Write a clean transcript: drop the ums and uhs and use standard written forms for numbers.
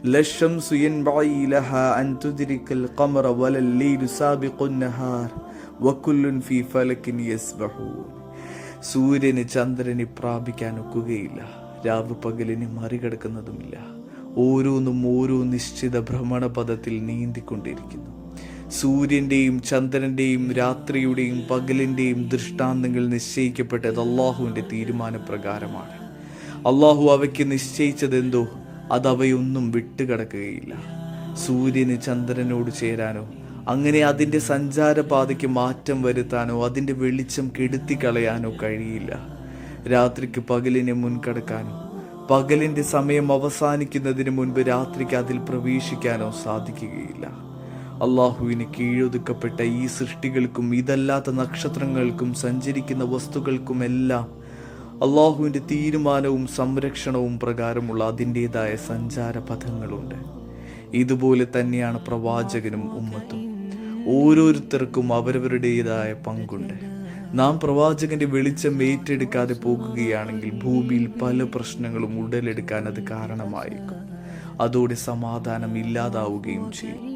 ലശംസു യൻബഈ ലഹാ അൻ തുദ്രിക്കൽ ഖമറ വലല്ലൈലു സാബിഖുൻ നഹാർ വകുല്ലുൻ ഫീ ഫലകിൻ യസ്ബഹൂൻ. സൂര്യന് ചന്ദ്രനെ പ്രാപിക്കാൻ ഒക്കുകയില്ല, രാവ് പകലിനെ മറികടക്കുന്നതുമില്ല. ഓരോന്നും ഓരോ നിശ്ചിത ഭ്രമണപഥത്തിൽ നീന്തിക്കൊണ്ടിരിക്കുന്നു. സൂര്യന്റെയും ചന്ദ്രന്റെയും രാത്രിയുടെയും പകലിന്റെയും ദൃഷ്ടാന്തങ്ങൾ നിശ്ചയിക്കപ്പെട്ടത് അള്ളാഹുവിന്റെ തീരുമാനപ്രകാരമാണ്. അള്ളാഹു അവയ്ക്ക് നിശ്ചയിച്ചതെന്തോ അതവയൊന്നും വിട്ടുകിടക്കുകയില്ല. സൂര്യന് ചന്ദ്രനോട് ചേരാനോ അങ്ങനെ അതിൻ്റെ സഞ്ചാരപാതയ്ക്ക് മാറ്റം വരുത്താനോ അതിൻ്റെ വെളിച്ചം കെടുത്തിക്കളയാനോ കഴിയില്ല. രാത്രിക്ക് പകലിനെ മുൻകടക്കാനോ പകലിൻ്റെ സമയം അവസാനിക്കുന്നതിന് മുൻപ് രാത്രിക്ക് അതിൽ പ്രവേശിക്കാനോ സാധിക്കുകയില്ല. അള്ളാഹുവിന് കീഴൊതുക്കപ്പെട്ട ഈ സൃഷ്ടികൾക്കും ഇതല്ലാത്ത നക്ഷത്രങ്ങൾക്കും സഞ്ചരിക്കുന്ന വസ്തുക്കൾക്കുമെല്ലാം അള്ളാഹുവിൻ്റെ തീരുമാനവും സംരക്ഷണവും പ്രകാരമുള്ള അതിൻ്റെതായ സഞ്ചാരപഥങ്ങളുണ്ട്. ഇതുപോലെ തന്നെയാണ് പ്രവാചകനും ഉമ്മത്തും. ഓരോരുത്തർക്കും അവരവരുടേതായ പങ്കുണ്ട്. നാം പ്രവാചകന്റെ വെളിച്ചം ഏറ്റെടുക്കാതെ പോകുകയാണെങ്കിൽ ഭൂമിയിൽ പല പ്രശ്നങ്ങളും ഉടലെടുക്കാൻ അത് കാരണമായേക്കും. അതോടെ സമാധാനം ഇല്ലാതാവുകയും ചെയ്യും.